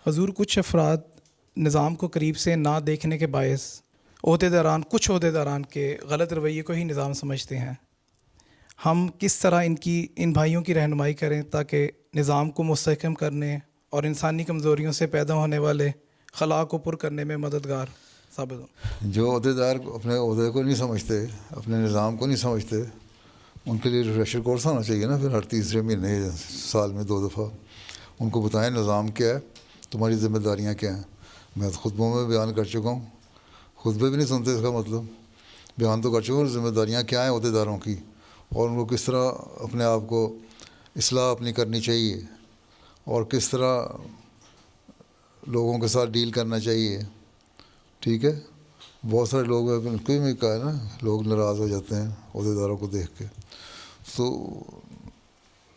حضور، کچھ افراد نظام کو قریب سے نہ دیکھنے کے باعث کچھ عہدیداران کے غلط رویے کو ہی نظام سمجھتے ہیں۔ ہم کس طرح ان بھائیوں کی رہنمائی کریں تاکہ نظام کو مستحکم کرنے اور انسانی کمزوریوں سے پیدا ہونے والے خلا کو پر کرنے میں مددگار ثابت ہوں؟ جو عہدیدار اپنے عہدے کو نہیں سمجھتے، اپنے نظام کو نہیں سمجھتے، ان کے لیے ریفریشر کورس ہونا چاہیے نا، پھر ہر تیسرے مہینے سال میں 2 دفعہ ان کو بتائیں نظام کیا ہے، تمہاری ذمہ داریاں کیا ہیں۔ میں تو خطبوں میں بیان کر چکا ہوں، خطبے بھی نہیں سنتے، اس کا مطلب بیان تو کر چکا ہوں ذمہ داریاں کیا ہیں عہدیداروں کی، اور ان کو کس طرح اپنے آپ کو اصلاح اپنی کرنی چاہیے، اور کس طرح لوگوں کے ساتھ ڈیل کرنا چاہیے۔ ٹھیک ہے، بہت سارے لوگ ان کو بھی کہا ہے نا، لوگ ناراض ہو جاتے ہیں عہدیداروں کو دیکھ کے، تو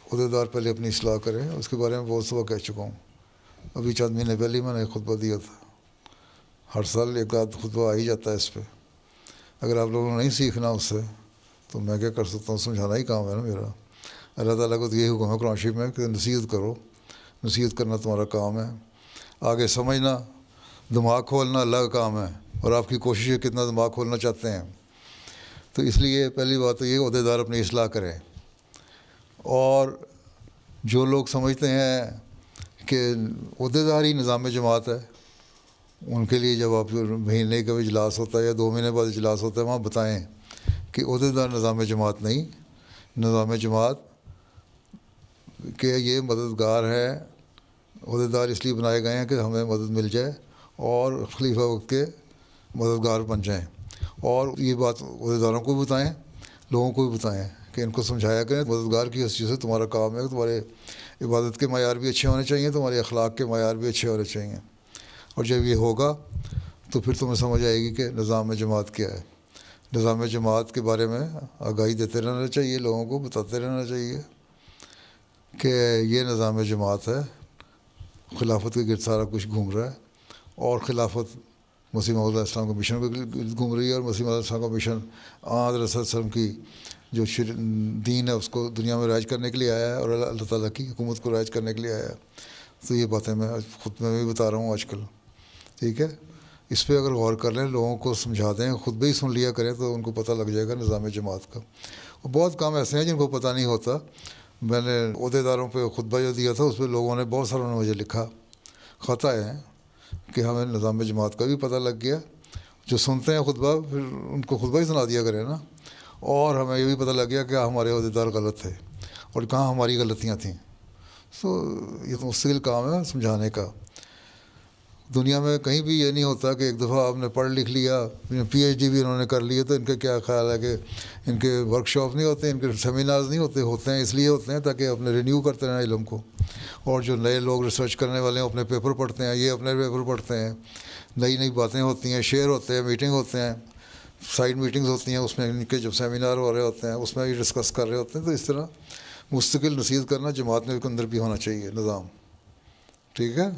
عہدیدار پہلے اپنی اصلاح کریں، اس کے بارے میں بہت سوا کہہ چکا ہوں۔ ابھی چند مہینے پہلے ہی میں نے ایک خطبہ دیا تھا، ہر سال ایک آدھ خطبہ آ ہی جاتا ہے اس پہ۔ اگر آپ لوگوں نے نہیں سیکھنا اس سے تو میں کیا کر سکتا ہوں، سمجھانا ہی کام ہے نا میرا۔ اللہ تعالیٰ کو تو یہی حکم ہے قرآن شریف میں کہ نصیحت کرو، نصیحت کرنا تمہارا کام ہے، آگے سمجھنا، دماغ کھولنا اللہ کا کام ہے، اور آپ کی کوشش ہے کتنا دماغ کھولنا چاہتے ہیں۔ تو اس لیے پہلی بات تو یہ عہدیدار اپنی اصلاح کریں، اور جو لوگ سمجھتے ہیں کہ عہدیدار ہی نظام جماعت ہے، ان کے لیے جب آپ مہینے کا اجلاس ہوتا ہے یا 2 مہینے بعد اجلاس ہوتا ہے، وہاں بتائیں کہ عہدیدار نظام جماعت نہیں، نظام جماعت کہ یہ مددگار ہے، عہدیدار اس لیے بنائے گئے ہیں کہ ہمیں مدد مل جائے اور خلیفہ وقت کے مددگار بن جائیں۔ اور یہ بات عہدیداروں کو بھی بتائیں، لوگوں کو بھی بتائیں کہ ان کو سمجھایا کریں مددگار کی حیثیت سے تمہارا کام ہے، تمہارے عبادت کے معیار بھی اچھے ہونے چاہیے، تمہارے اخلاق کے معیار بھی اچھے ہونے چاہیے، اور جب یہ ہوگا تو پھر تمہیں سمجھ آئے گی کہ نظام جماعت کیا ہے۔ نظام جماعت کے بارے میں آگاہی دیتے رہنا چاہیے، لوگوں کو بتاتے رہنا چاہیے کہ یہ نظام جماعت ہے، خلافت کے گرد سارا کچھ گھوم رہا ہے، اور خلافت مسیح موعود علیہ السلام کے مشن کے گرد گھوم رہی ہے، اور مسیح موعود علیہ السلام کا مشن آن حضرت صلی اللہ علیہ وسلم کی جو دین ہے اس کو دنیا میں رائج کرنے کے لیے آیا ہے، اور اللہ تعالیٰ کی حکومت کو رائج کرنے کے لیے آیا ہے۔ تو یہ باتیں میں خود میں بھی بتا رہا ہوں آج کل، ٹھیک ہے۔ اس پہ اگر غور کر لیں، لوگوں کو سمجھا دیں، خود بھی سن لیا کریں، تو ان کو پتہ لگ جائے گا نظام جماعت کا۔ اور بہت کام ایسے ہیں جن کو پتہ نہیں ہوتا۔ میں نے عہدیداروں پہ خطبہ جو دیا تھا، اس پہ لوگوں نے بہت ساروں نے مجھے لکھا خطا ہے کہ ہمیں نظام جماعت کا بھی پتہ لگ گیا۔ جو سنتے ہیں خطبہ، پھر ان کو خطبہ ہی سنا دیا کرے نا، اور ہمیں یہ بھی پتہ لگ گیا کہ ہمارے عہدیدار غلط تھے اور کہاں ہماری غلطیاں تھیں۔ تو یہ تو مستقل کام ہے سمجھانے کا۔ دنیا میں کہیں بھی یہ نہیں ہوتا کہ ایک دفعہ آپ نے پڑھ لکھ لیا، پی ایچ ڈی بھی انہوں نے کر لی ہے، تو ان کا کیا خیال ہے کہ ان کے ورک شاپ نہیں ہوتے، ان کے سیمینارز نہیں ہوتے، ہوتے ہیں اس لیے ہوتے ہیں تاکہ اپنے رینیو کرتے رہیں علم کو۔ اور جو نئے لوگ ریسرچ کرنے والے ہیں اپنے پیپر پڑھتے ہیں، یہ اپنے پیپر پڑھتے ہیں، نئی نئی باتیں ہوتی ہیں، شیئر ہوتے ہیں، میٹنگ ہوتے ہیں، سائڈ میٹنگز ہوتی ہیں، اس میں ان کے جب سیمینار ہو رہے ہوتے ہیں اس میں بھی ڈسکس کر رہے ہوتے ہیں۔ تو اس طرح مستقل نصیحت کرنا جماعت میں کے اندر بھی ہونا چاہیے نظام، ٹھیک ہے۔